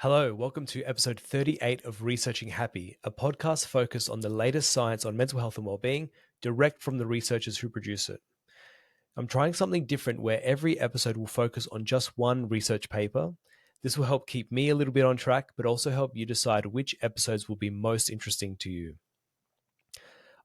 Hello, welcome to episode 38 of Researching Happy, a podcast focused on the latest science on mental health and well-being, direct from the researchers who produce it. I'm trying something different where every episode will focus on just one research paper. This will help keep me a little bit on track, but also help you decide which episodes will be most interesting to you.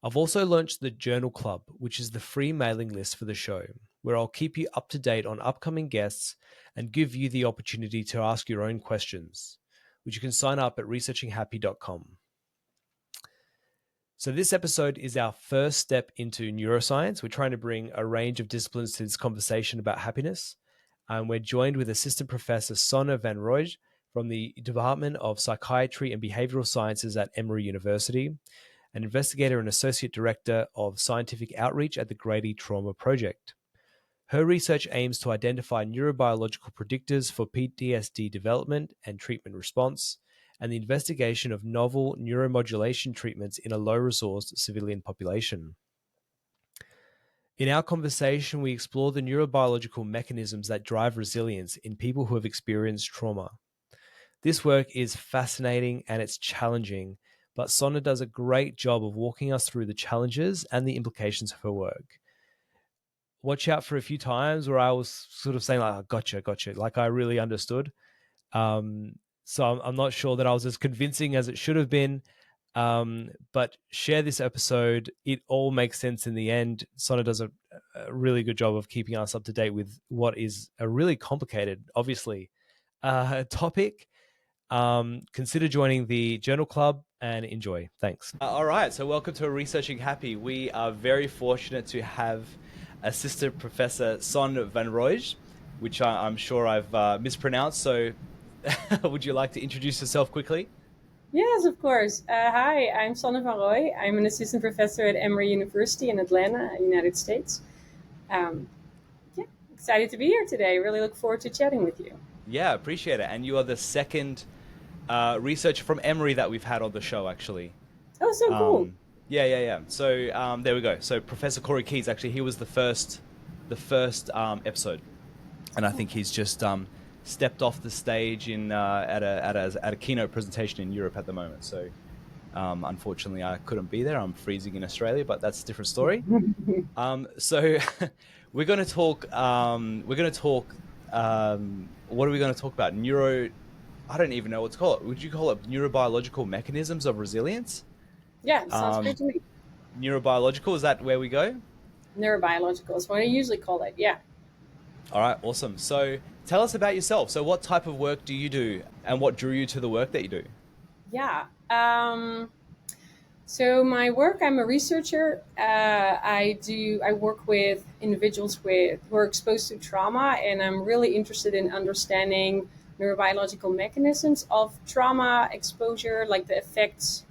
I've also launched the Journal Club, which is the free mailing list for the show, where I'll keep you up to date on upcoming guests and give you the opportunity to ask your own questions, which you can sign up at researchinghappy.com. So this episode is our first step into neuroscience. We're trying to bring a range of disciplines to this conversation about happiness. And we're joined with Assistant Professor Sanne van Rooij from the Department of Psychiatry and Behavioral Sciences at Emory University, an investigator and associate director of scientific outreach at the Grady Trauma Project. Her research aims to identify neurobiological predictors for PTSD development and treatment response, and the investigation of novel neuromodulation treatments in a low-resource civilian population. In our conversation, we explore the neurobiological mechanisms that drive resilience in people who have experienced trauma. This work is fascinating and it's challenging, but Sanne does a great job of walking us through the challenges and the implications of her work. Watch out for a few times where I was sort of saying like, oh, gotcha, like I really understood. So I'm not sure that I was as convincing as it should have been, but share this episode. It all makes sense in the end. Sanne does a really good job of keeping us up to date with what is a really complicated, obviously, topic. Consider joining the Journal Club and enjoy. Thanks. All right, so welcome to Researching Happy. We are very fortunate to have Assistant Professor Sanne van Rooij, which I'm sure I've mispronounced. So would you like to introduce yourself quickly? Yes, of course. Hi, I'm Sanne van Rooij. I'm an assistant professor at Emory University in Atlanta, United States. Yeah, excited to be here today. Really look forward to chatting with you. Yeah, appreciate it. And you are the second researcher from Emory that we've had on the show, actually. Oh, so cool. Yeah. So there we go. So Professor Corey Keyes, actually, he was the first episode, and I think he's just stepped off the stage in at a keynote presentation in Europe at the moment. So unfortunately, I couldn't be there. I'm freezing in Australia, but that's a different story. So we're going to talk. What are we going to talk about? I don't even know what to call it. Would you call it neurobiological mechanisms of resilience? Yeah, sounds great to me. Neurobiological, is that where we go? Neurobiological is what I usually call it. Yeah. All right, awesome. So tell us about yourself. So what type of work do you do and what drew you to the work that you do? Yeah. So my work, I'm a researcher. I work with individuals who are exposed to trauma, and I'm really interested in understanding neurobiological mechanisms of trauma exposure, like the effects,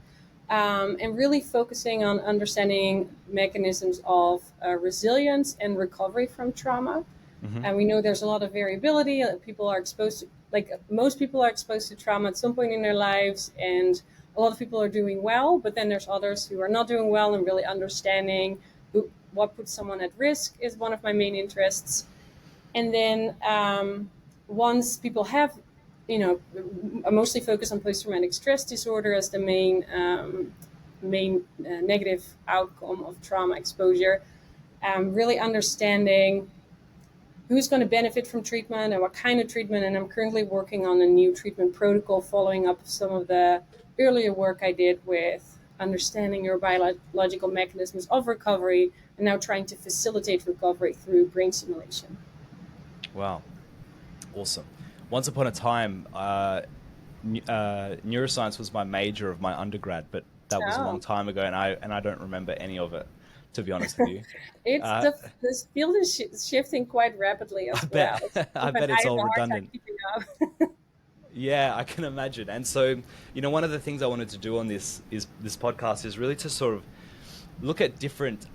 and really focusing on understanding mechanisms of resilience and recovery from trauma. Mm-hmm. And we know there's a lot of variability. People are exposed to, like most people are exposed to trauma at some point in their lives, and a lot of people are doing well, but then there's others who are not doing well, and really understanding what puts someone at risk is one of my main interests. And then once people have, I mostly focus on post-traumatic stress disorder as the main negative outcome of trauma exposure. Really understanding who's going to benefit from treatment and what kind of treatment. And I'm currently working on a new treatment protocol following up some of the earlier work I did with understanding your biological mechanisms of recovery and now trying to facilitate recovery through brain stimulation. Wow. Awesome. Once upon a time, neuroscience was my major of my undergrad, but that was a long time ago, and I don't remember any of it, to be honest with you. This field is shifting quite rapidly as well. I bet it's all redundant. Yeah, I can imagine. And so, one of the things I wanted to do on this podcast is really to sort of look at different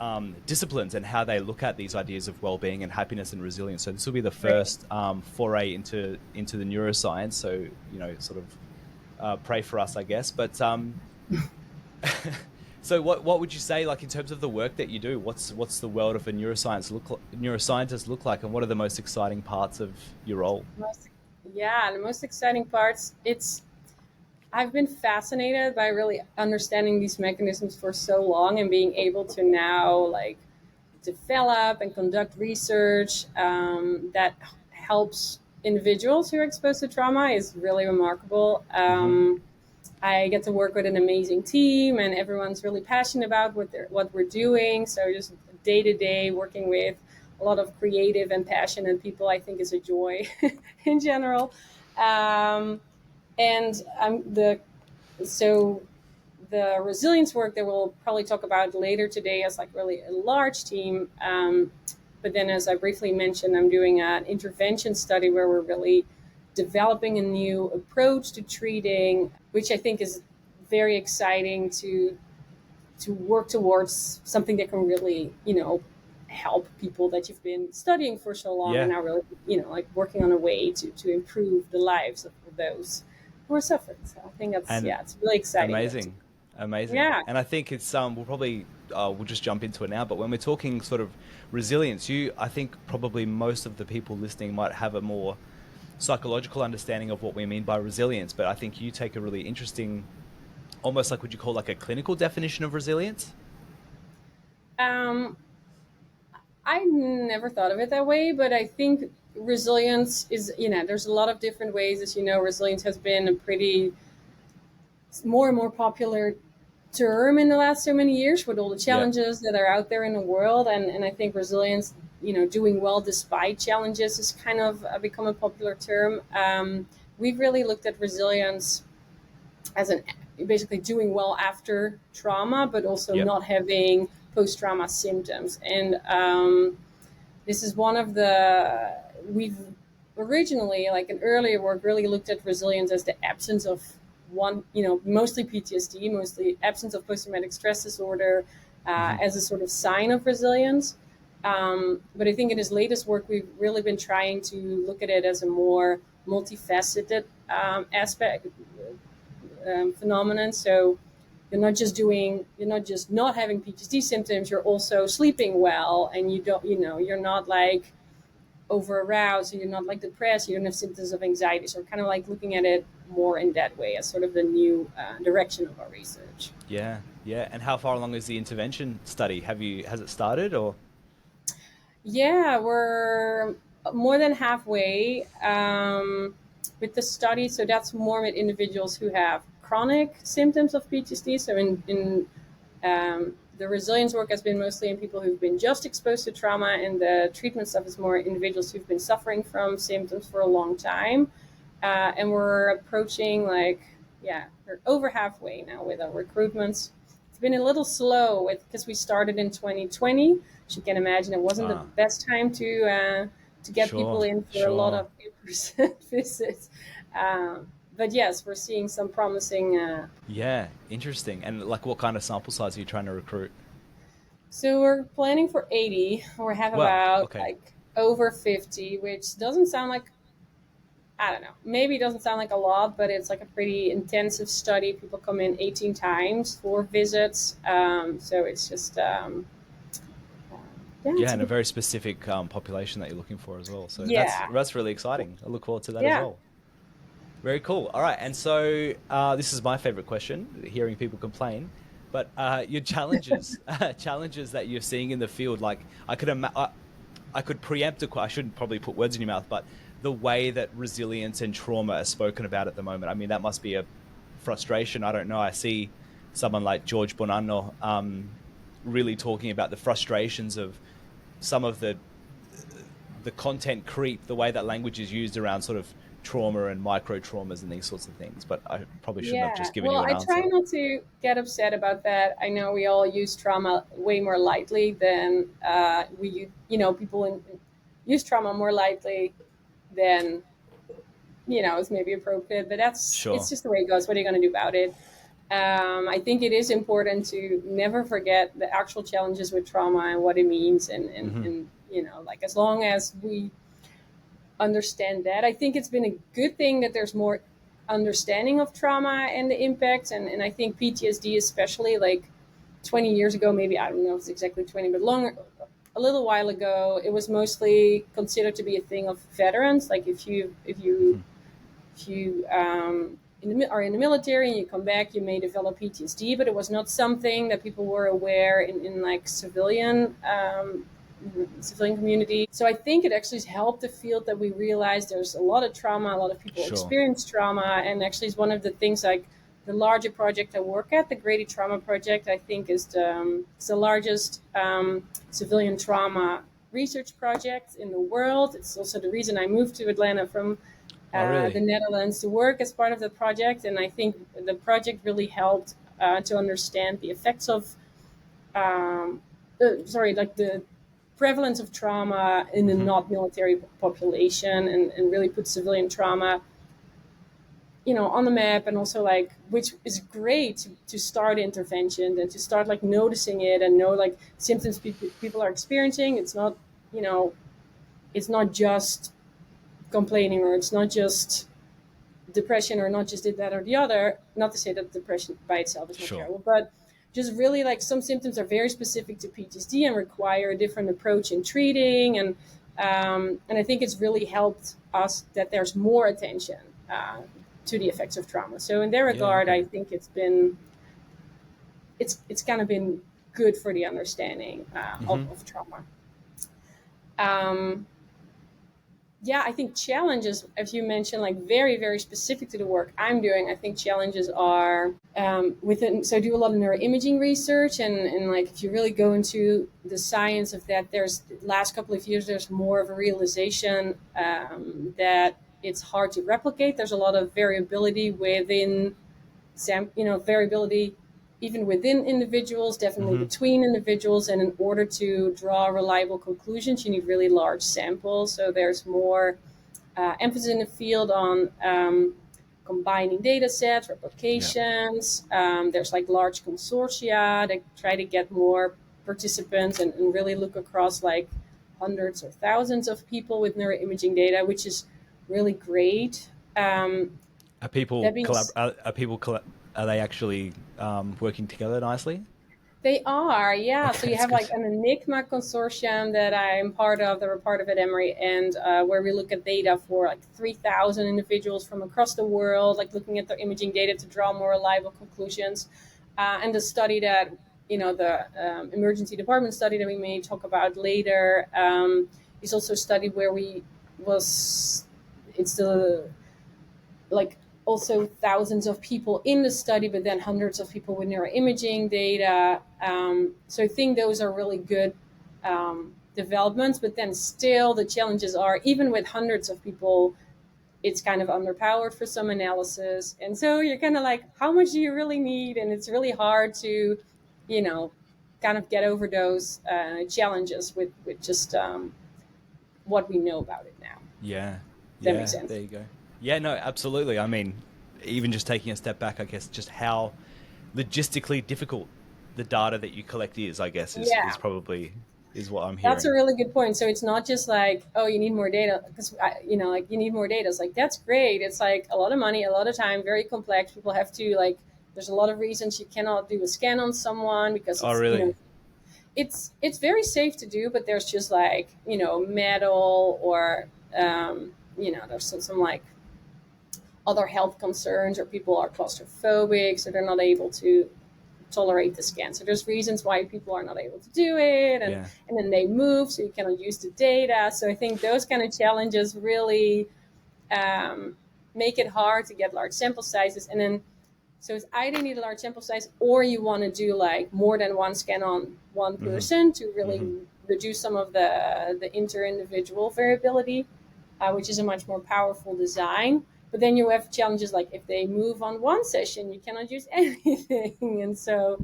disciplines and how they look at these ideas of well-being and happiness and resilience. So this will be the first foray into the neuroscience. So, sort of pray for us, I guess. But so what would you say, like, in terms of the work that you do? What's the world of a neuroscientist look like, and what are the most exciting parts of your role? Yeah, the most exciting parts, I've been fascinated by really understanding these mechanisms for so long and being able to now like develop and conduct research that helps individuals who are exposed to trauma is really remarkable. Mm-hmm. I get to work with an amazing team, and everyone's really passionate about what we're doing. So just day to day working with a lot of creative and passionate people, I think, is a joy in general. Um, and the so the resilience work that we'll probably talk about later today is like really a large team. But then, as I briefly mentioned, I'm doing an intervention study where we're really developing a new approach to treating, which I think is very exciting to work towards something that can really, help people that you've been studying for so long and Yeah. now really, like working on a way to improve the lives of those who are suffering. So I think that's, And yeah, it's really exciting work. amazing, amazing. Yeah. And I think it's we'll probably we'll just jump into it now. But when we're talking sort of resilience, I think probably most of the people listening might have a more psychological understanding of what we mean by resilience. But I think you take a really interesting, almost like, would you call like a clinical definition of resilience? Um, I never thought of it that way, but I think resilience is, there's a lot of different ways. As you know, resilience has been a pretty more and more popular term in the last so many years with all the Yeah. challenges that are out there in the world. And I think resilience, doing well despite challenges is kind of become a popular term. We've really looked at resilience as an basically doing well after trauma, but also Yep. not having post-trauma symptoms. And this is one of we've originally, like in earlier work, really looked at resilience as the absence of mostly PTSD, mostly absence of post-traumatic stress disorder Hmm. as a sort of sign of resilience. But I think in his latest work, we've really been trying to look at it as a more multifaceted aspect phenomenon. So you're not just not having PTSD symptoms, you're also sleeping well, and you're not like over aroused, and you're not like depressed, you don't have symptoms of anxiety. So we're kind of like looking at it more in that way as sort of the new direction of our research. Yeah. Yeah. And how far along is the intervention study? Has it started or? Yeah, we're more than halfway with the study. So that's more with individuals who have chronic symptoms of PTSD. So the resilience work has been mostly in people who've been just exposed to trauma, and the treatment stuff is more individuals who've been suffering from symptoms for a long time. And we're approaching we're over halfway now with our recruitments. It's been a little slow because we started in 2020. As you can imagine, it wasn't the Ah, best time to get people sure, in for a lot sure. of in-person visits. But yes, we're seeing some promising. Yeah, interesting. And like, what kind of sample size are you trying to recruit? So we're planning for 80. We have Well, about okay. like over 50, which doesn't sound like, I don't know, maybe it doesn't sound like a lot, but it's like a pretty intensive study. People come in 18 times for visits. So it's just, yeah, Yeah, it's a and a good, very specific population that you're looking for as well. So yeah, that's really exciting. I look forward to that as yeah. well. Very cool. All right, and so this is my favorite question: hearing people complain. But your challenges, challenges that you're seeing in the field, like I could preempt I shouldn't probably put words in your mouth, but the way that resilience and trauma are spoken about at the moment, I mean, that must be a frustration. I don't know. I see someone like George Bonanno really talking about the frustrations of some of the content creep, the way that language is used around sort of trauma and micro traumas and these sorts of things. But I probably shouldn't have Yeah. just given Well, you an I try answer. not to get upset about that. I know we all use trauma way more lightly than people use trauma more lightly than is maybe appropriate. But it's Sure. just the way it goes. What are you going to do about it? I think it is important to never forget the actual challenges with trauma and what it means, Hmm. and like as long as we understand that, I think it's been a good thing that there's more understanding of trauma and the impacts, and I think PTSD, especially like 20 years ago, maybe I don't know if it's exactly 20, but longer, a little while ago, it was mostly considered to be a thing of veterans. Like if you Hmm. if you are in the military and you come back, you may develop PTSD, but it was not something that people were aware in like civilian community. So I think it actually helped the field that we realized there's a lot of trauma, a lot of people Sure. experience trauma, and actually it's one of the things like the larger project I work at, the Grady Trauma Project, I think is the largest civilian trauma research project in the world. It's also the reason I moved to Atlanta from Really? the Netherlands to work as part of the project. And I think the project really helped to understand the effects of, like the prevalence of trauma in the not military population, and really put civilian trauma, on the map, and also like, which is great to start intervention and to start like noticing it and know like symptoms people are experiencing. It's not, it's not just complaining, or it's not just depression, or not just that or the other. Not to say that depression by itself is not Sure. terrible, but just really like some symptoms are very specific to PTSD and require a different approach in treating. And I think it's really helped us that there's more attention to the effects of trauma. So in that regard, okay. I think it's kind of been good for the understanding of trauma. I think challenges, as you mentioned, like very, very specific to the work I'm doing, I think challenges are within, so I do a lot of neuroimaging research, and like if you really go into the science of that, there's the last couple of years, there's more of a realization that it's hard to replicate. There's a lot of variability within, variability even within individuals, definitely between individuals. And in order to draw reliable conclusions, you need really large samples. So there's more emphasis in the field on combining data sets, replications. There's like large consortia that try to get more participants and really look across like hundreds or thousands of people with neuroimaging data, which is really great. Are they actually working together nicely? They are, yeah. Okay, So you have good. like an Enigma consortium that I'm part of, that we're part of at Emory, and where we look at data for like 3,000 individuals from across the world, like looking at their imaging data to draw more reliable conclusions. And the study that, the emergency department study that we may talk about later, is also a study where it's the, like, also thousands of people in the study, but then hundreds of people with neuroimaging data. So I think those are really good developments, but then still the challenges are, even with hundreds of people, it's kind of underpowered for some analysis. And so you're kind of like, how much do you really need? And it's really hard to, kind of get over those challenges with just what we know about it now. Yeah. That makes sense. There you go. Yeah, no, absolutely. I mean, even just taking a step back, I guess, just how logistically difficult the data that you collect is, I guess, is probably is what I'm hearing. That's a really good point. So it's not just like, oh, you need more data because, like you need more data. It's like, that's great. It's like a lot of money, a lot of time, very complex. People have to like, there's a lot of reasons you cannot do a scan on someone because it's, really? It's very safe to do, but there's just like, metal or, there's some like other health concerns, or people are claustrophobic, so they're not able to tolerate the scan. So there's reasons why people are not able to do it, and then they move, so you cannot use the data. So I think those kind of challenges really make it hard to get large sample sizes. And then, so it's either you need a large sample size, or you want to do like more than one scan on one person to really reduce some of the inter-individual variability, which is a much more powerful design. But then you have challenges like if they move on one session, you cannot use anything. And so,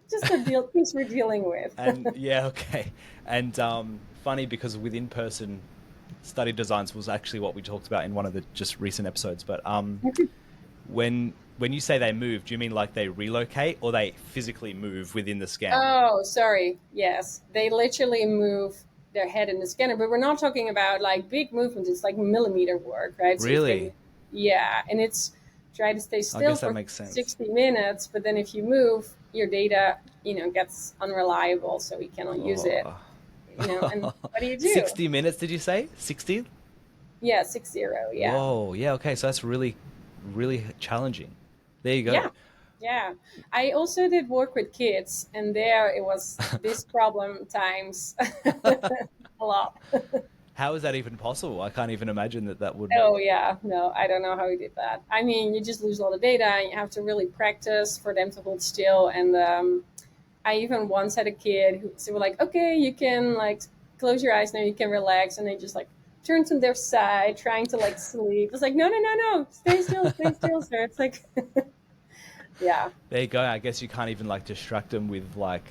just the things we're dealing with. And okay. And funny, because with in-person study designs was actually what we talked about in one of the just recent episodes. But when you say they move, do you mean like they relocate, or they physically move within the scan? Oh, sorry. Yes. They literally move their head in the scanner, but we're not talking about like big movements. It's like millimeter work, right? So really? And it's try to stay still for 60 minutes, but then if you move, your data, gets unreliable, so we cannot use it. And what do you do? 60 minutes, did you say? 60? Yeah, 6-0. Yeah. Whoa. Yeah. Okay. So that's really, really challenging. There you go. Yeah. Yeah. I also did work with kids, and there it was this problem times a lot. How is that even possible? I can't even imagine that that would. Oh yeah, no, I don't know how he did that. I mean, you just lose all the data, and you have to really practice for them to hold still. And I even once had a kid who so we're like, okay, you can like close your eyes now, you can relax, and they just like turn to their side, trying to like sleep. It's like, no, no, no, no, stay still, sir. It's like, yeah, There you go. I guess you can't even like distract them with like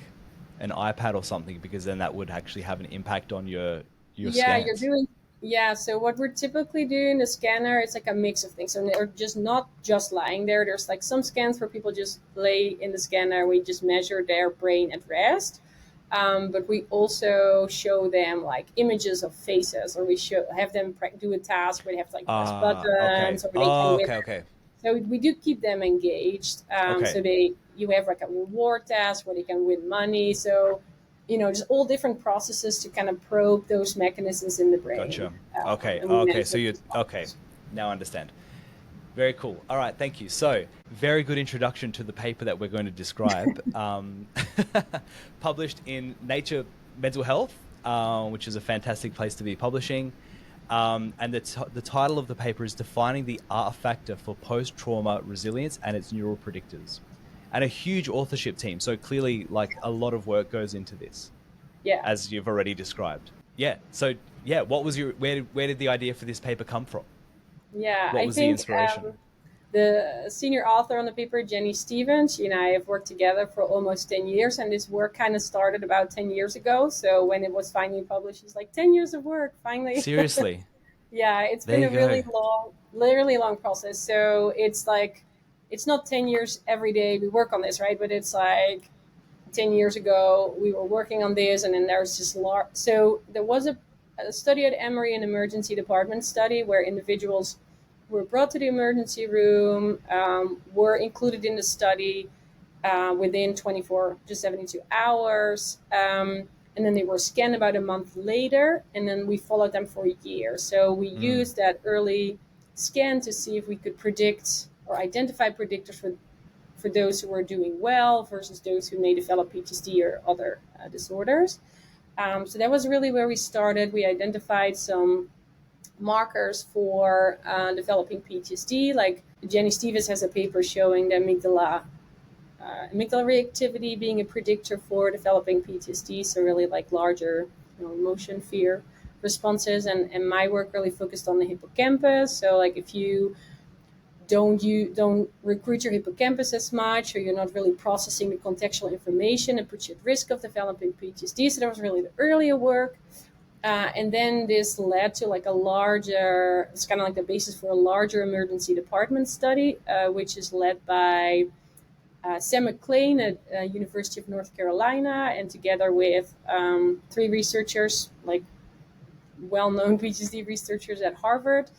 an iPad or something, because then that would actually have an impact on your yeah, you're scans. doing. Yeah, so what we're typically doing in the scanner, it's like a mix of things. So they're just not just lying there. There's like some scans where people just lay in the scanner. We just measure their brain at rest. But we also show them like images of faces, or we show have them do a task where they have to like press Okay. buttons, or they can Oh, win. okay, okay. So we do keep them engaged. Okay. So you have like a reward task where they can win money. So just all different processes to kind of probe those mechanisms in the brain, Gotcha. Okay. and we Okay. measure So you these okay. models. Now I understand. Very cool. All right. Thank you. So, very good introduction to the paper that we're going to describe. Published in Nature Mental Health, which is a fantastic place to be publishing. And the title of the paper is Defining the R Factor for Post-Trauma Resilience and its Neural Predictors. And a huge authorship team. So, clearly, like a lot of work goes into this, Yeah, as you've already described. Yeah. So, yeah, what was where did the idea for this paper come from? yeah. What I was the think inspiration? the senior author on the paper, Jenny Stevens, she and I have worked together for almost 10 years, and this work kind of started about 10 years ago. So when it was finally published, she's like, 10 years of work, finally. Seriously. Yeah, it's There been you a really go. long, literally long process. So it's like, it's not 10 years every day we work on this, right? But it's like 10 years ago, we were working on this, and then there's just large. So there was a study at Emory, an emergency department study, where individuals were brought to the emergency room, were included in the study within 24 to 72 hours. And then they were scanned about a month later, and then we followed them for a year. So we Mm. used that early scan to see if we could predict or identify predictors for those who were doing well versus those who may develop PTSD or other disorders. So that was really where we started. We identified some markers for developing PTSD. Like Jenny Stevens has a paper showing the amygdala reactivity being a predictor for developing PTSD. So really like larger emotion, fear responses. And my work really focused on the hippocampus. So like if you don't recruit your hippocampus as much, or you're not really processing the contextual information, it puts you at risk of developing PTSD. So that was really the earlier work. And then this led to like a larger, it's kind of like the basis for a larger emergency department study, which is led by Sam McLean at University of North Carolina, and together with three researchers, like well-known PhD researchers at Harvard,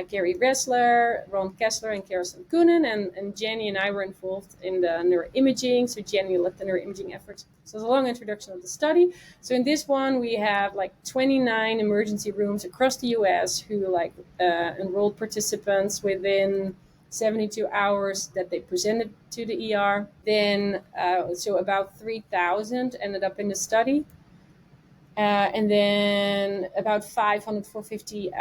Gary Ressler, Ron Kessler, and Kersten Koonen, and Jenny and I were involved in the neuroimaging. So Jenny led the neuroimaging efforts. So it's a long introduction of the study. So in this one, we have like 29 emergency rooms across the U.S. who enrolled participants within 72 hours that they presented to the ER. Then, so about 3,000 ended up in the study. And then about 500, 450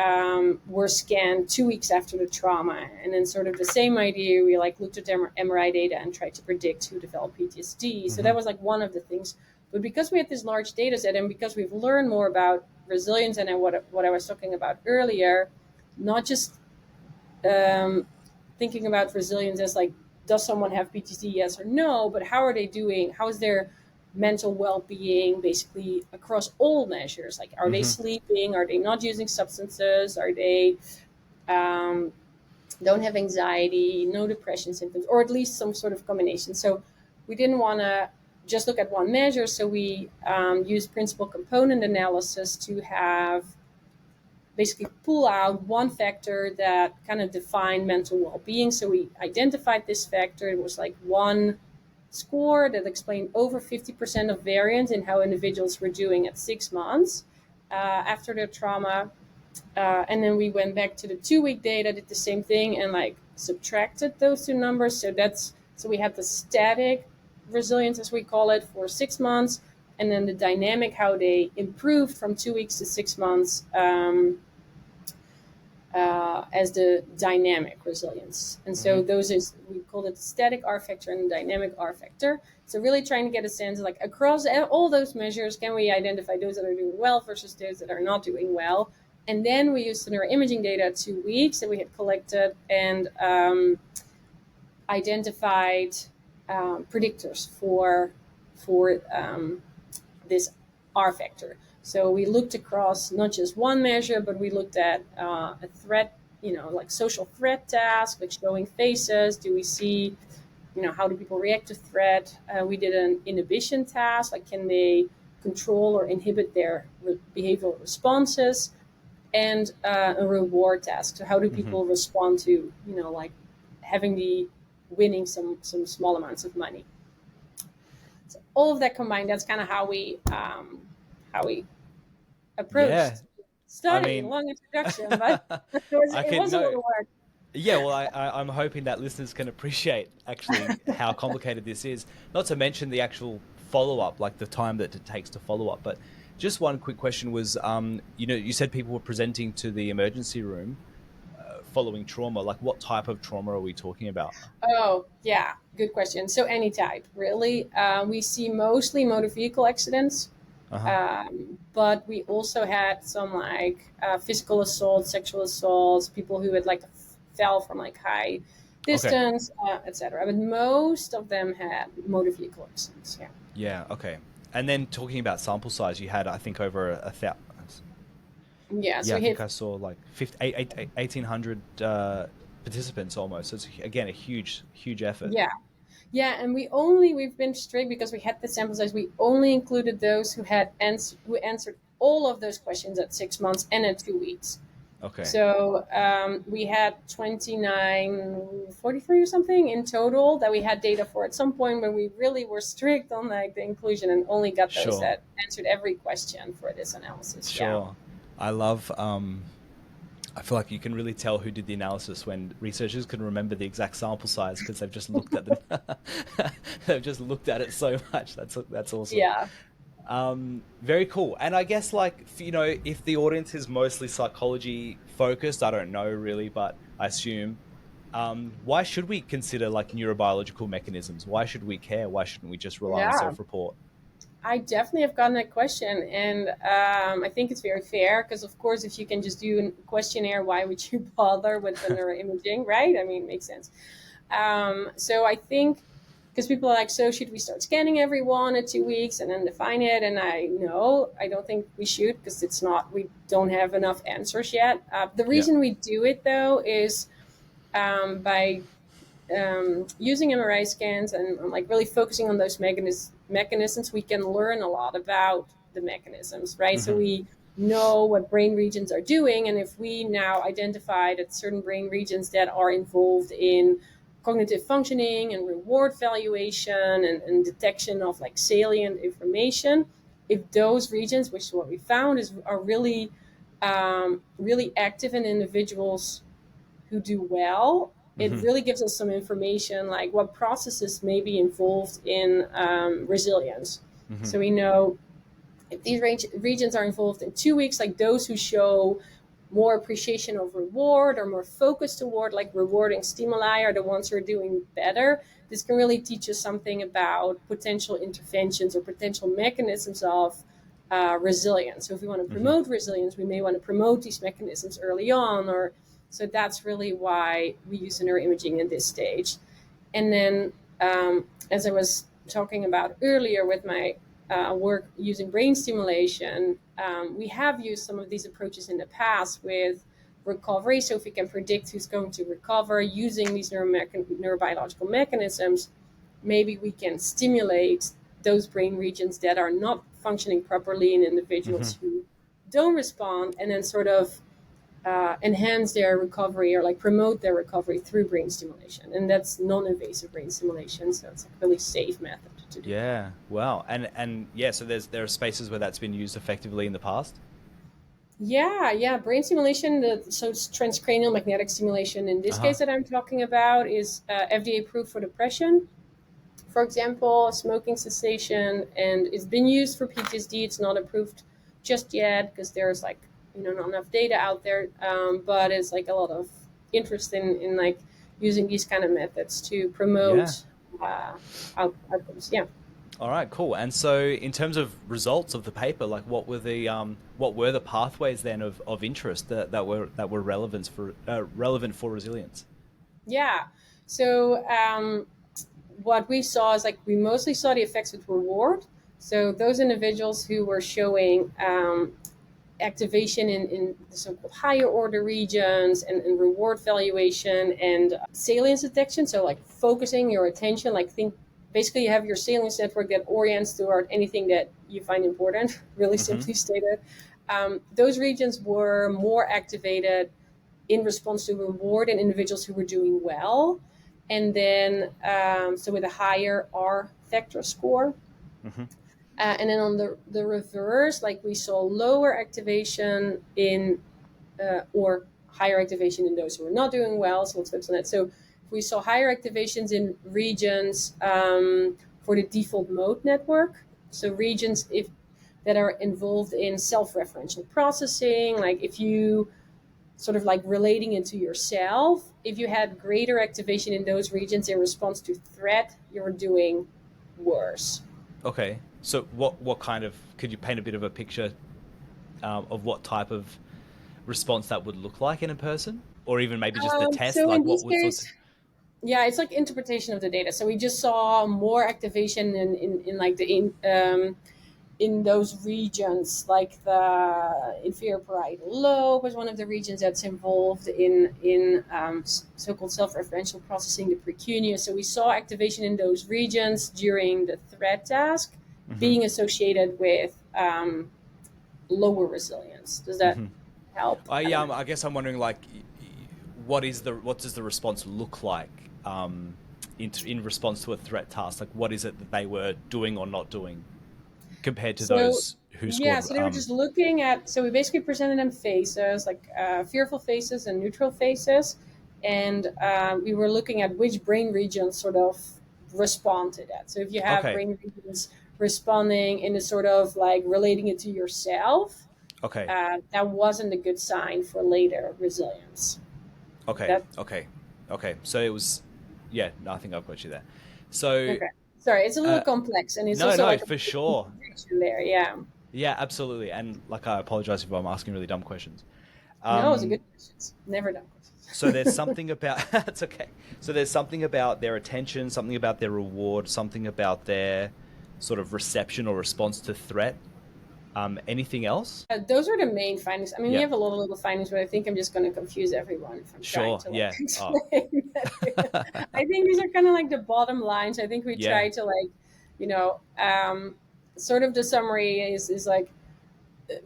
were scanned 2 weeks after the trauma. And then sort of the same idea, we like looked at MRI data and tried to predict who developed PTSD. So that was like one of the things. But because we had this large data set, and because we've learned more about resilience and what I was talking about earlier, not just thinking about resilience as like, does someone have PTSD, yes or no, but how are they doing? How is their mental well-being basically across all measures? Like, are they Mm-hmm. sleeping? Are they not using substances? Are they don't have anxiety, no depression symptoms, or at least some sort of combination? So we didn't want to just look at one measure. So we used principal component analysis to have basically pull out one factor that kind of defined mental well-being. So we identified this factor. It was like one score that explained over 50% of variance in how individuals were doing at 6 months after their trauma. And then we went back to the 2-week data, did the same thing, and like subtracted those two numbers. So we had the static resilience, as we call it, for 6 months, and then the dynamic, how they improved from 2 weeks to 6 months, as the dynamic resilience. And so we call it the static R factor and the dynamic R factor. So really trying to get a sense of, like, across all those measures, can we identify those that are doing well versus those that are not doing well? And then we used the neuroimaging data 2 weeks that we had collected and identified predictors for this R factor. So we looked across not just one measure, but we looked at a threat, like social threat task, like showing faces. Do we see, how do people react to threat? We did an inhibition task, like can they control or inhibit their behavioral responses? And a reward task. So how do people respond to, like winning some small amounts of money? So all of that combined, that's kind of how we approached studying. Long introduction, but it was a little work. Yeah, well, I'm hoping that listeners can appreciate actually how complicated this is. Not to mention the actual follow-up, like the time that it takes to follow up. But just one quick question was, you said people were presenting to the emergency room following trauma. Like, what type of trauma are we talking about? Oh, yeah, good question. So any type, really. We see mostly motor vehicle accidents. But we also had some physical assault, sexual assaults, people who had fell from high distance, etc. But most of them had motor vehicle accidents. Yeah. Yeah. Okay. And then talking about sample size, you had, I think, over 1,000. Yeah. So I think I saw 1,800 participants almost. So it's again a huge effort. Yeah. Yeah, and we've been strict because we had the sample size. We only included those who answered all of those questions at 6 months and at 2 weeks. Okay. So we had 43 or something in total that we had data for at some point when we really were strict on the inclusion and only got those that answered every question for this analysis. Sure. Yeah. I love. I feel like you can really tell who did the analysis when researchers can remember the exact sample size because they've just looked at them. They've just looked at it so much. That's awesome. Yeah. Very cool. And I guess if the audience is mostly psychology focused, I don't know really, but I assume, why should we consider neurobiological mechanisms? Why should we care? Why shouldn't we just rely on self-report? I definitely have gotten that question, and I think it's very fair because, of course, if you can just do a questionnaire, why would you bother with the neuroimaging, right? I mean, it makes sense. So I think because people are so should we start scanning everyone at 2 weeks and then define it? And I don't think we should because we don't have enough answers yet. The reason we do it, though, is by using MRI scans and really focusing on those mechanisms, we can learn a lot about the mechanisms, right? So we know what brain regions are doing, and if we now identify that certain brain regions that are involved in cognitive functioning and reward valuation and detection of salient information, if those regions, which is what we found, are really active in individuals who do well, it really gives us some information like what processes may be involved in resilience. So we know if these regions are involved in 2 weeks, like those who show more appreciation of reward or more focus toward rewarding stimuli are the ones who are doing better. This can really teach us something about potential interventions or potential mechanisms of resilience. So if we want to promote resilience, we may want to promote these mechanisms early on, so that's really why we use neuroimaging in this stage. And then, as I was talking about earlier with my work using brain stimulation, we have used some of these approaches in the past with recovery. So if we can predict who's going to recover using these neurobiological mechanisms, maybe we can stimulate those brain regions that are not functioning properly in individuals who don't respond, and then sort of enhance their recovery or promote their recovery through brain stimulation. And that's non-invasive brain stimulation, so it's a really safe method to do. Yeah, wow. And yeah, so there are spaces where that's been used effectively in the past? Yeah. Brain stimulation, so it's transcranial magnetic stimulation. In this Uh-huh. case that I'm talking about is FDA approved for depression, for example, smoking cessation, and it's been used for PTSD. It's not approved just yet because there's like not enough data out there, but it's like a lot of interest in like using these kind of methods to Yeah. promote outcomes. Yeah. All right, cool. And so in terms of results of the paper, like what were the pathways then of interest that were relevant for resilience? Yeah. So what we saw is like we mostly saw the effects with reward. So those individuals who were showing activation in the so-called higher order regions and reward valuation and salience detection. So like focusing your attention, like think basically you have your salience network that orients toward anything that you find important, really Mm-hmm. simply stated. Those regions were more activated in response to reward in individuals who were doing well. And then, so with a higher R factor score. Mm-hmm. And then on the reverse, like we saw lower activation in, or higher activation in those who were not doing well. So let's focus on that. So we saw higher activations in regions for the default mode network. So regions if that are involved in self-referential processing, like if you sort of like relating it to yourself. If you had greater activation in those regions in response to threat, you're doing worse. Okay. So what kind of could you paint a bit of a picture of what type of response that would look like in a person, or even maybe just the test? So Like in what this would sort of, case, yeah, it's like interpretation of the data. So we just saw more activation in like in those regions, like the inferior parietal lobe was one of the regions that's involved in so-called self-referential processing, the precuneus. So we saw activation in those regions during the threat task mm-hmm. being associated with lower resilience. Does that Mm-hmm. help? I don't know. I guess I'm wondering like what does the response look like in response to a threat task? Like what is it that they were doing or not doing compared to So those who yeah, scored so they were just looking at. So we basically presented them faces, like fearful faces and neutral faces, and we were looking at which brain regions sort of respond to that. So if you have okay. brain regions responding in a sort of like relating it to yourself, Okay. that wasn't a good sign for later resilience. Okay. That Okay. Okay. So it was, yeah, no, I think I've got you there. So, okay? Sorry, it's a little uh, complex, and it's no, also no, like a for sure. connection there. Yeah, Yeah, absolutely. And like, I apologize if I'm asking really dumb questions. no, it's a Um, good question. Never done so there's questions. something about, it's okay. So there's something about their attention, something about their reward, something about their sort of reception or response to threat. Anything else? Those are the main findings. I mean, we Yeah. have a lot of little findings, but I think I'm just going to confuse everyone if I'm trying Sure. to like Yeah. Oh, explain that. I think these are kind of like the bottom lines. I think we yeah. try to like, you know, sort of the summary is like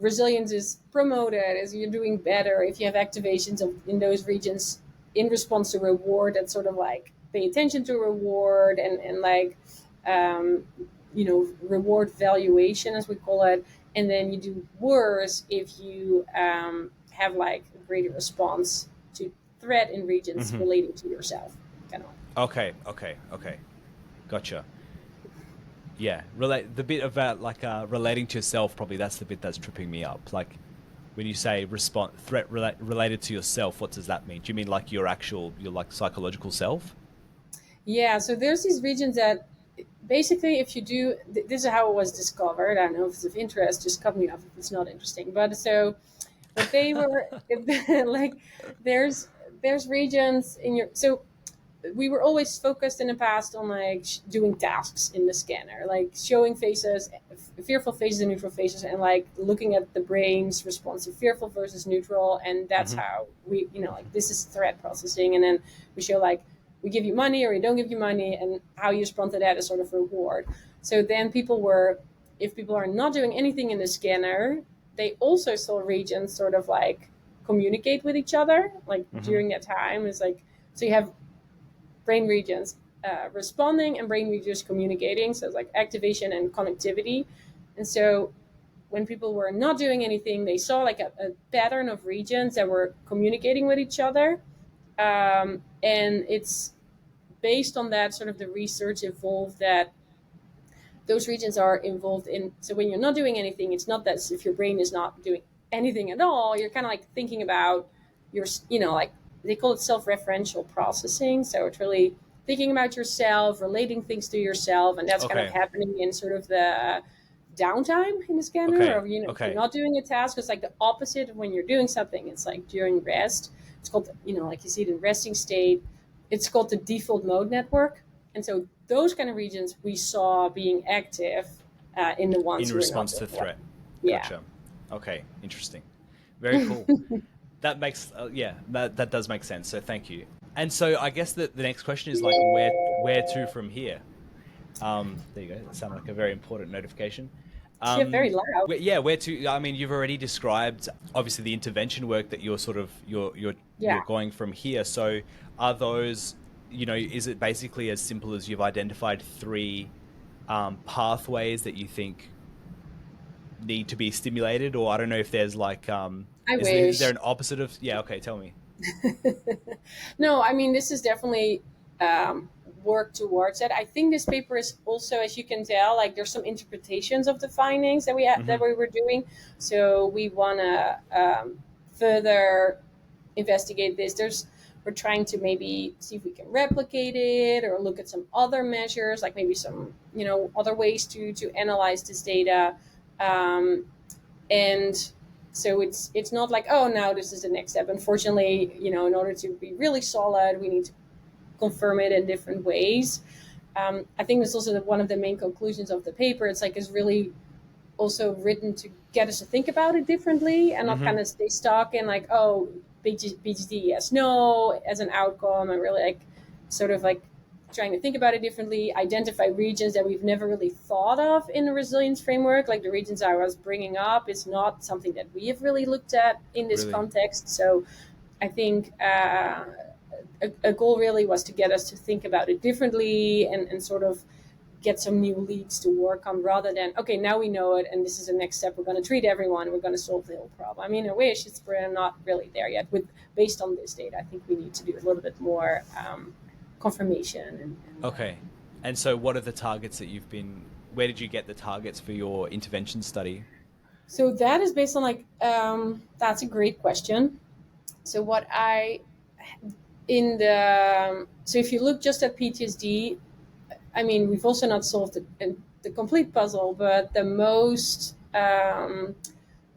resilience is promoted as you're doing better if you have activations in those regions in response to reward that sort of like pay attention to reward and like um, reward valuation as we call it, and then you do worse if you have like a greater response to threat in regions Hmm. relating to yourself kind of. Okay. Okay. Okay. Gotcha. Yeah, relate the bit about like relating to yourself. Probably that's the bit that's tripping me up. Like when you say response related to yourself, what does that mean? Do you mean like your like psychological self? Yeah, so there's these regions that basically, if you do, this is how it was discovered. I don't know if it's of interest, just cut me off if it's not interesting. But so what they were, like, there's there's regions in your, so we were always focused in the past on like doing tasks in the scanner, like showing faces, fearful faces and neutral faces, and like looking at the brain's response to fearful versus neutral, and that's Hmm. how we, like this is threat processing, and then we show like we give you money or we don't give you money, and how you respond to that is sort of reward. So then people were, if people are not doing anything in the scanner, they also saw regions sort of like communicate with each other, like Hmm. during that time. It's like so you have brain regions responding and brain regions communicating. So it's like activation and connectivity. And so when people were not doing anything, they saw like a pattern of regions that were communicating with each other. And it's based on that, sort of the research evolved that those regions are involved in. So when you're not doing anything, it's not that if your brain is not doing anything at all, you're kind of like thinking about your, like they call it self-referential processing. So it's really thinking about yourself, relating things to yourself. And that's kind of happening in sort of the downtime in the scanner, or, if you're not doing a task. It's like the opposite of when you're doing something. It's like during rest. It's called, like you see it in resting state. It's called the default mode network. And so those kind of regions we saw being active in the ones in response to threat. Yeah. Gotcha. Okay, interesting. Very cool. That makes that does make sense. So thank you. And so I guess the next question is like where to from here. There you go. That sounded like a very important notification. Very loud. Where to? I mean, you've already described obviously the intervention work that you're going from here. So are those, is it basically as simple as you've identified 3 pathways that you think need to be stimulated, or I don't know if there's like is there an opposite of tell me. No, I mean, this is definitely work towards it. I think this paper is also, as you can tell, like there's some interpretations of the findings that we had, that we were doing. So we want to further investigate this. We're trying to maybe see if we can replicate it or look at some other measures, like maybe some, other ways to analyze this data. And so it's not like, oh, now this is the next step. Unfortunately, in order to be really solid, we need to confirm it in different ways. I think that's also one of the main conclusions of the paper. It's like is really also written to get us to think about it differently and not kind of stay stuck in like, oh, PTSD, yes, no, as an outcome, and really like sort of like trying to think about it differently, identify regions that we've never really thought of in the resilience framework. Like the regions I was bringing up is not something that we have really looked at in this context. So I think a goal really was to get us to think about it differently and sort of get some new leads to work on, rather than, okay, now we know it and this is the next step. We're going to treat everyone. We're going to solve the whole problem. I mean, I wish we're not really there yet. Based on this data, I think we need to do a little bit more confirmation. And so what are the targets that where did you get the targets for your intervention study? So that is based on like, that's a great question. So so if you look just at PTSD, I mean, we've also not solved the complete puzzle, but the most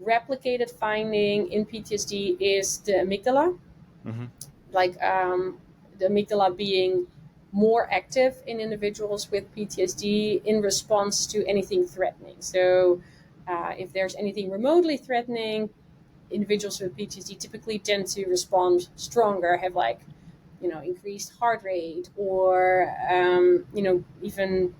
replicated finding in PTSD is the amygdala. Like the amygdala being more active in individuals with PTSD in response to anything threatening. So if there's anything remotely threatening, individuals with PTSD typically tend to respond stronger, have like, increased heart rate, or, even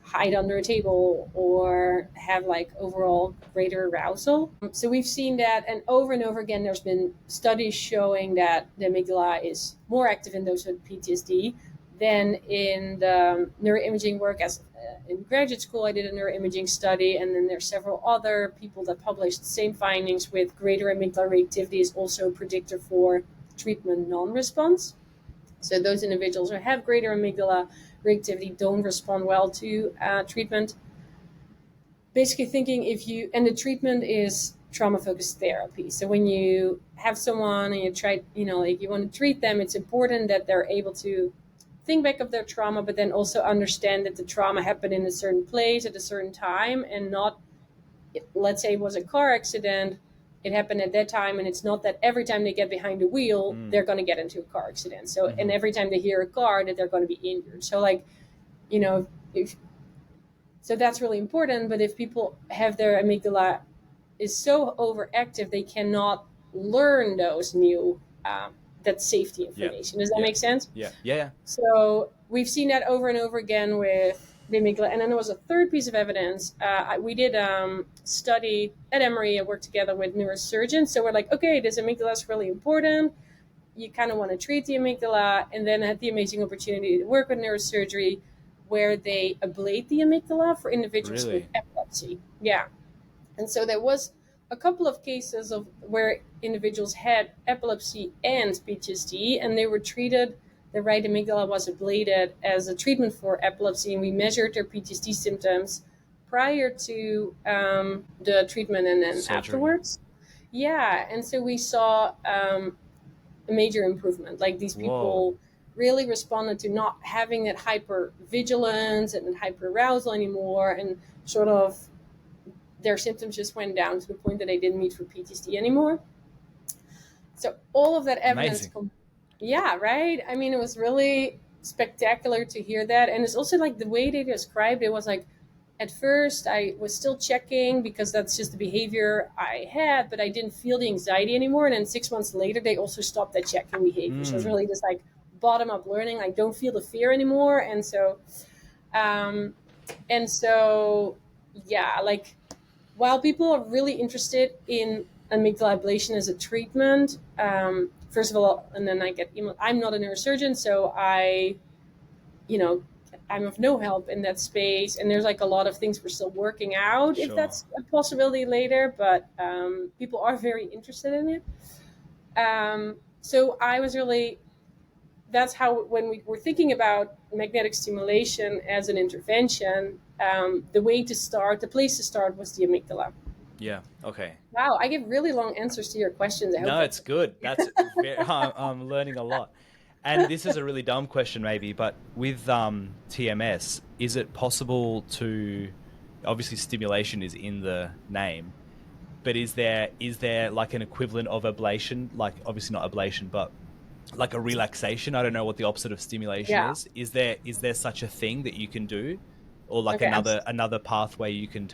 hide under a table or have like overall greater arousal. So we've seen that, and over again, there's been studies showing that the amygdala is more active in those with PTSD than in the neuroimaging work. As in graduate school, I did a neuroimaging study, and then there's several other people that published the same findings with greater amygdala reactivity is also a predictor for treatment non-response. So those individuals who have greater amygdala reactivity don't respond well to treatment. Basically thinking and the treatment is trauma-focused therapy. So when you have someone and you try, like you want to treat them, it's important that they're able to think back of their trauma, but then also understand that the trauma happened in a certain place at a certain time, and not, let's say it was a car accident, it happened at that time, and it's not that every time they get behind the wheel, they're going to get into a car accident. So, and every time they hear a car, that they're going to be injured. So like, so that's really important. But if people have their amygdala is so overactive, they cannot learn those new, that safety information. Does that make sense? Yeah. So we've seen that over and over again with the amygdala. And then there was a third piece of evidence. We did study at Emory. I worked together with neurosurgeons. So we're like, okay, this amygdala is really important. You kind of want to treat the amygdala. And then I had the amazing opportunity to work with neurosurgery, where they ablate the amygdala for individuals with epilepsy. Yeah. And so there was a couple of cases of where individuals had epilepsy and PTSD, and they were treated. The right amygdala was ablated as a treatment for epilepsy, and we measured their PTSD symptoms prior to the treatment and then Surgery. afterwards. Yeah, and so we saw a major improvement. Like these Whoa. people really responded to not having that hyper vigilance and hyper arousal anymore, and sort of their symptoms just went down to the point that they didn't need for PTSD anymore. So all of that evidence, Amazing. yeah, right. I mean, it was really spectacular to hear that, and it's also like the way they described it was like, at first I was still checking because that's just the behavior I had, but I didn't feel the anxiety anymore. And then 6 months later, they also stopped that checking behavior. So it's Mm. really just like bottom up learning. I don't feel the fear anymore, um, and so yeah, like while people are really interested in amygdala ablation as a treatment, first of all, and then I'm not a neurosurgeon, so you know, I'm of no help in that space. And there's like a lot of things we're still working out if Sure. that's a possibility later, but people are very interested in it. So I was really, that's how, when we were thinking about magnetic stimulation as an intervention, the place to start was the amygdala. Yeah. Okay. Wow, I give really long answers to your questions. I hope No, that's it's good. That's very, I'm learning a lot. And this is a really dumb question, maybe, but with TMS, is it possible to, obviously stimulation is in the name, but is there like an equivalent of ablation? Like obviously not ablation, but like a relaxation. I don't know what the opposite of stimulation yeah. is. Is there such a thing that you can do, or like Okay. another pathway you can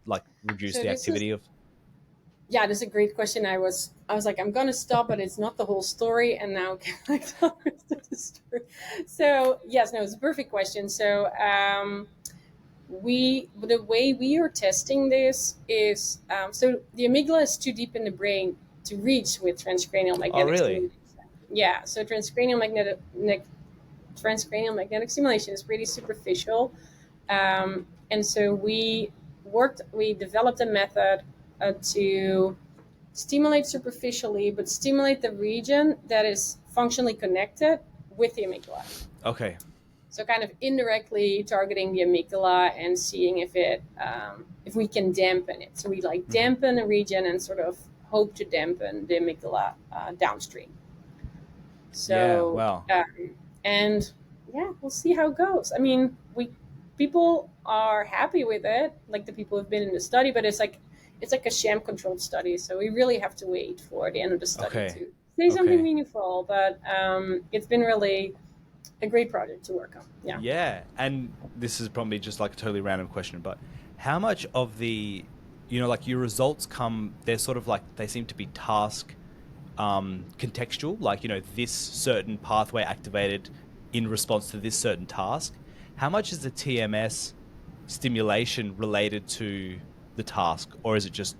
like reduce So the this is activity of? yeah, this is a great question. I was like, I'm gonna stop, but it's not the whole story, and now can I tell the rest of the story? So yes, no, it's a perfect question. So the way we are testing this is so the amygdala is too deep in the brain to reach with transcranial Oh, magnetic really? stimulation. Yeah, so transcranial magnetic stimulation is pretty superficial, and so we developed a method to stimulate superficially, but stimulate the region that is functionally connected with the amygdala. Okay. So kind of indirectly targeting the amygdala and seeing if we can dampen it. So we like Hmm. dampen a region and sort of hope to dampen the amygdala downstream. Yeah. So Wow. and yeah, we'll see how it goes. I mean, we people are happy with it, like the people who've been in the study, but it's like a sham controlled study, so we really have to wait for the end of the study Okay. to say something Okay. meaningful. But it's been really a great project to work on. Yeah. Yeah. And this is probably just like a totally random question, but how much of the, like your results they're sort of like, they seem to be task contextual, like, this certain pathway activated in response to this certain task. How much is the TMS stimulation related to the task, or is it just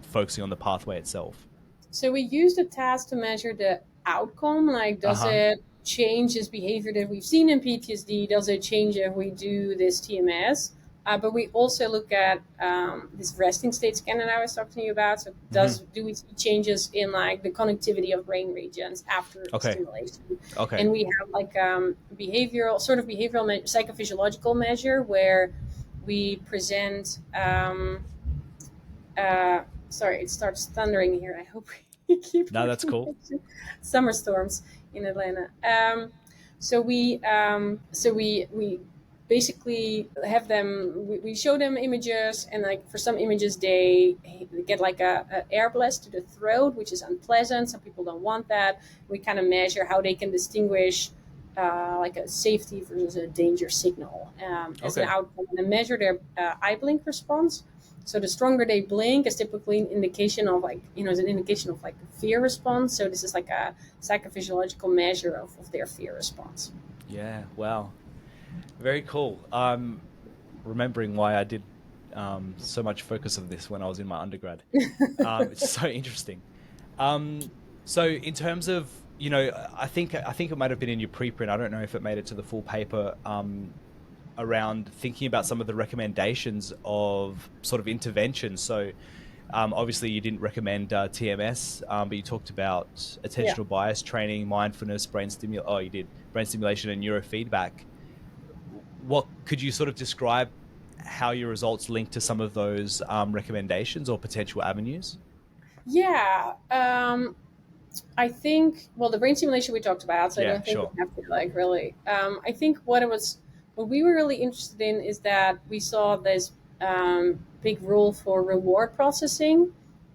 focusing on the pathway itself? So we use the task to measure the outcome, like does Uh-huh. it change this behavior that we've seen in PTSD? Does it change if we do this TMS? But we also look at this resting state scan that I was talking to you about. So Hmm. do we see changes in like the connectivity of brain regions after Okay. stimulation? Okay. And we have like behavioral psychophysiological measure where we present sorry, it starts thundering here. I hope we keep No, our that's cool. connection. Summer storms in Atlanta. So we basically have them. We show them images, and like for some images, they get like a air blast to the throat, which is unpleasant. Some people don't want that. We kind of measure how they can distinguish. Like a safety versus a danger signal as an Okay. outcome, and measure their eye blink response. So the stronger they blink is typically an indication of is an indication of like a fear response. So this is like a psychophysiological measure of their fear response. Yeah. Wow. Very cool. Remembering why I did so much focus of this when I was in my undergrad. It's so interesting. So in terms of, I think it might have been in your preprint. I don't know if it made it to the full paper. around thinking about some of the recommendations of sort of interventions. So obviously you didn't recommend TMS, but you talked about Yeah. attentional bias training, mindfulness, you did brain stimulation and neurofeedback. What could you sort of describe how your results link to some of those recommendations or potential avenues? Yeah. I think, well, the brain stimulation we talked about, so I Yeah, don't think we sure. have to like really. I think what we were really interested in is that we saw this big role for reward processing,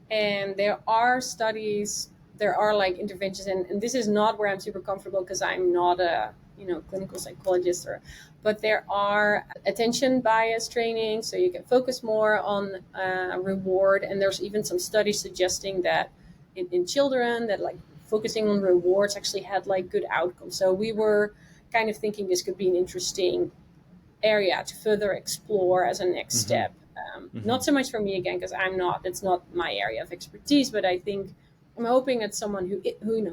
and there are studies, there are like interventions, and this is not where I'm super comfortable because I'm not a clinical psychologist, but there are attention bias training, so you can focus more on reward, and there's even some studies suggesting that in children that like focusing on rewards actually had like good outcomes. So we were kind of thinking this could be an interesting area to further explore as a next Mm-hmm. step. Mm-hmm. Not so much for me again because it's not my area of expertise, but I think I'm hoping that someone who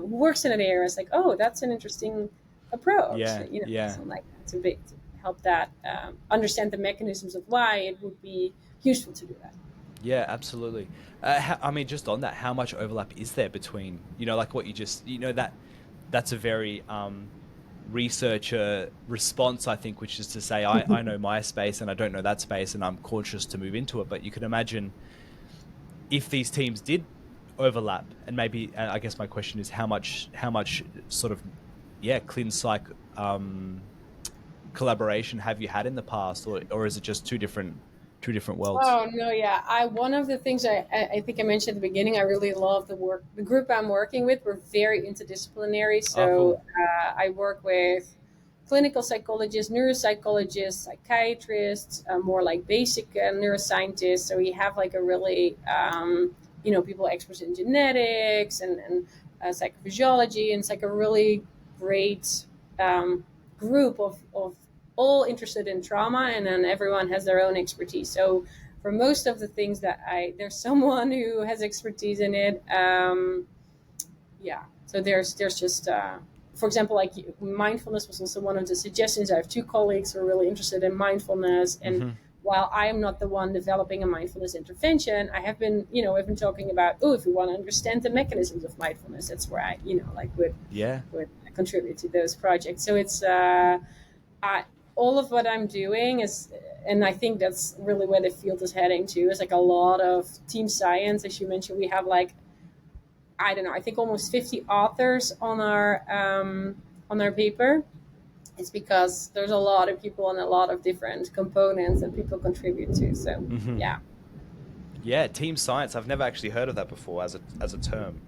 works in that area is like, oh, that's an interesting approach. Yeah, yeah. Something like that to help that understand the mechanisms of why it would be useful to do that. Yeah, absolutely. I mean, just on that, how much overlap is there between, like what you just, that's a very researcher response, I think, which is to say, I know my space and I don't know that space and I'm cautious to move into it. But you can imagine if these teams did overlap, and maybe, I guess my question is how much sort of, yeah, clin psych collaboration have you had in the past, or is it just two different worlds? Oh no, yeah. I One of the things I think I mentioned at the beginning. I really love the group I'm working with. We're very interdisciplinary. Oh, cool. So I work with clinical psychologists, neuropsychologists, psychiatrists, more like basic neuroscientists. So we have like a really people experts in genetics and psychophysiology, and it's like a really great group of all interested in trauma, and then everyone has their own expertise. So for most of the things there's someone who has expertise in it. Yeah. So there's just, for example, like mindfulness was also one of the suggestions. I have two colleagues who are really interested in mindfulness, and Mm-hmm. while I am not the one developing a mindfulness intervention, I've been talking about, oh, if we want to understand the mechanisms of mindfulness, that's where I, like Yeah. would contribute to those projects. So it's all of what I'm doing is, and I think that's really where the field is heading to, is like a lot of team science. As you mentioned, we have like, I don't know, I think almost 50 authors on our paper. It's because there's a lot of people and a lot of different components that people contribute to. So Mm-hmm. yeah. Yeah, team science. I've never actually heard of that before as a term.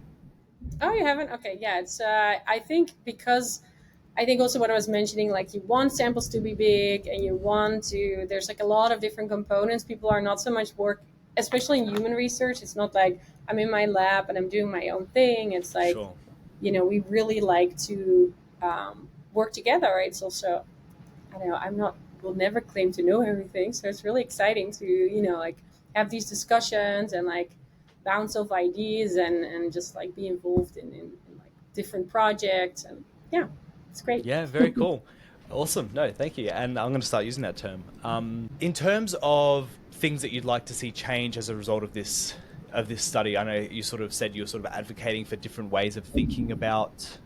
Oh, you haven't? Okay, yeah. It's I think because I think also what I was mentioning, like you want samples to be big, and you want to. There's like a lot of different components. People are not so much especially in human research. It's not like I'm in my lab and I'm doing my own thing. It's like, Sure. we really like to work together. Right? It's also, I don't know. Will never claim to know everything, so it's really exciting to like have these discussions and like bounce off ideas and just like be involved in like different projects, and yeah, it's great. Yeah, very cool. Awesome. No, thank you. And I'm going to start using that term. In terms of things that you'd like to see change as a result of this study, I know you sort of said you're sort of advocating for different ways of thinking about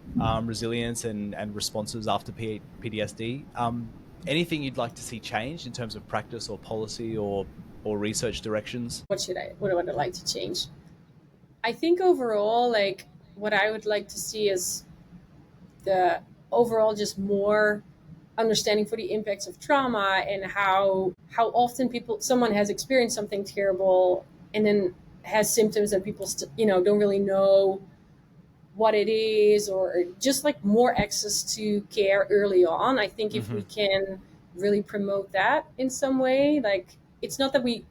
resilience and responses after PTSD. Anything you'd like to see changed in terms of practice or policy or research directions? What would I like to change? I think overall, like what I would like to see is the overall just more understanding for the impacts of trauma, and how often someone has experienced something terrible and then has symptoms and people don't really know what it is, or just like more access to care early on. I think if Mm-hmm. we can really promote that in some way, like it's not that we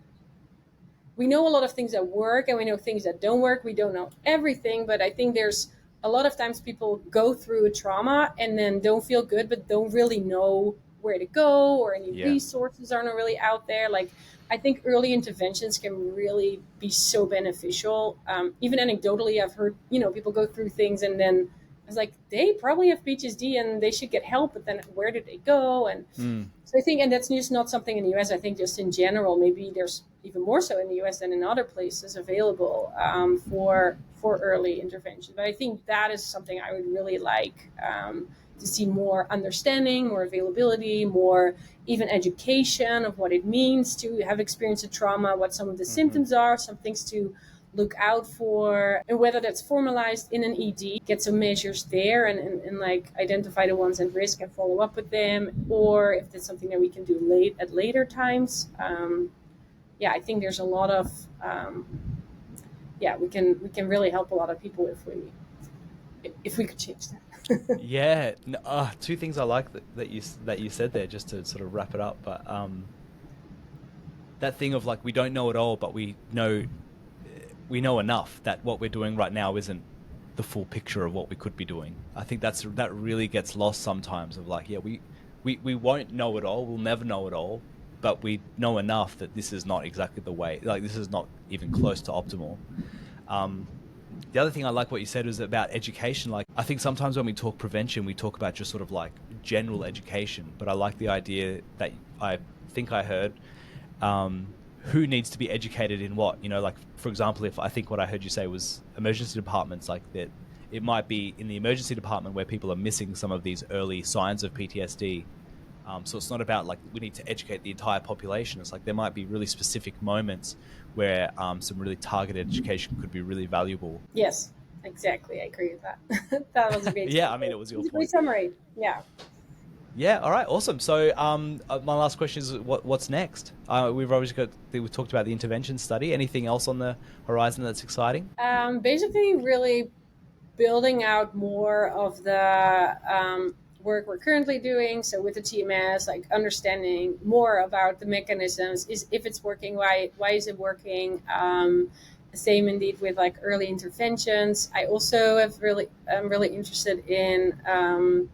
know a lot of things that work and we know things that don't work. We don't know everything, but I think there's a lot of times people go through a trauma and then don't feel good, but don't really know where to go, or any Yeah. resources aren't really out there. Like, I think early interventions can really be so beneficial. Even anecdotally, I've heard, people go through things and then was like, they probably have PTSD and they should get help, but then where did they go? And Mm. so I think, and that's just not something in the US. I think just in general, maybe there's even more so in the US than in other places available for early intervention. But I think that is something I would really like to see more understanding, more availability, more even education of what it means to have experienced a trauma, what some of the symptoms are, some things to look out for, and whether that's formalized in an ED, get some measures there and like identify the ones at risk and follow up with them, or if that's something that we can do at later times. Yeah, I think there's a lot of we can really help a lot of people if we could change that. Yeah, two things I like that you said there, just to sort of wrap it up. But that thing of like, we don't know it all, but we know enough that what we're doing right now isn't the full picture of what we could be doing. I think that really gets lost sometimes. Of like, yeah, we won't know it all. We'll never know it all, but we know enough that this is not exactly the way. Like, this is not even close to optimal. The other thing I like what you said was about education. Like, I think sometimes when we talk prevention, we talk about just sort of like general education, but I like the idea that I think I heard, who needs to be educated in what, like, for example, if I think what I heard you say was emergency departments, like that it might be in the emergency department where people are missing some of these early signs of PTSD. So it's not about like we need to educate the entire population. It's like there might be really specific moments where some really targeted education could be really valuable. Yes, exactly. I agree with that. That was a great Yeah, I mean, it was your great point. summary. Yeah. Yeah, all right, awesome. So my last question is, what's next? We've talked about the intervention study. Anything else on the horizon that's exciting? Basically, really building out more of the work we're currently doing. So with the TMS, like understanding more about the mechanisms. If it's working, why is it working? Same indeed with like early interventions. I also am really interested in.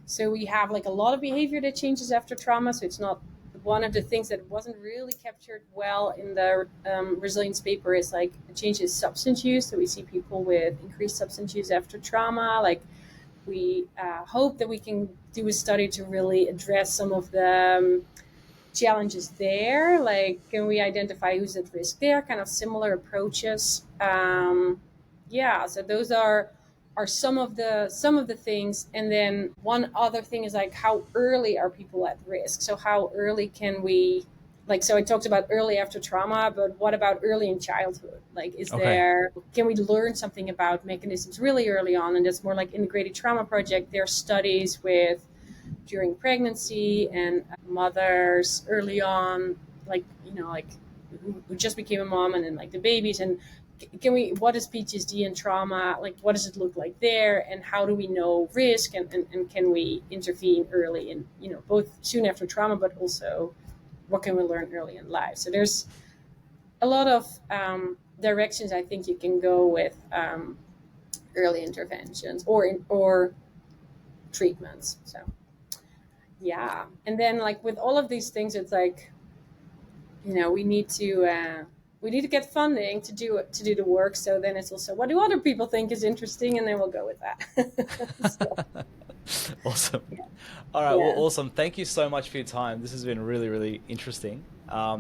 So we have like a lot of behavior that changes after trauma. So it's not one of the things that wasn't really captured well in the resilience paper is like a change in substance use. So we see people with increased substance use after trauma. Like we hope that we can do a study to really address some of the challenges there. Like, can we identify who's at risk there? Kind of similar approaches. So those are some of the things. And then one other thing is like, how early are people at risk? So how early can we, like, so I talked about early after trauma, but what about early in childhood? Like, Okay. can we learn something about mechanisms really early on? And that's more like in the Grady Trauma Project, there are studies with during pregnancy and mothers early on, like, like who just became a mom, and then like the babies. And what is PTSD and trauma? Like, what does it look like there? And how do we know risk? And can we intervene early in, both soon after trauma, but also what can we learn early in life? So there's a lot of directions I think you can go with early interventions or treatments. So yeah, and then like with all of these things, it's like, we need to get funding to do the work. So then it's also, what do other people think is interesting, and then we'll go with that. So, Awesome. yeah. All right. Well, Yeah. awesome. Thank you so much for your time. This has been really, really interesting.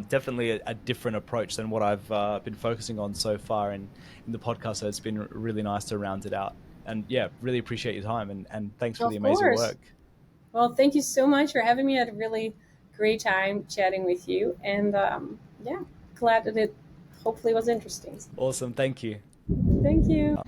Definitely a different approach than what I've been focusing on so far in the podcast. So it's been really nice to round it out. And yeah, really appreciate your time, and thanks for the Of amazing course. work. Well, thank you so much for having me. I had a really great time chatting with you, and glad that it hopefully was interesting. Awesome. Thank you. Thank you.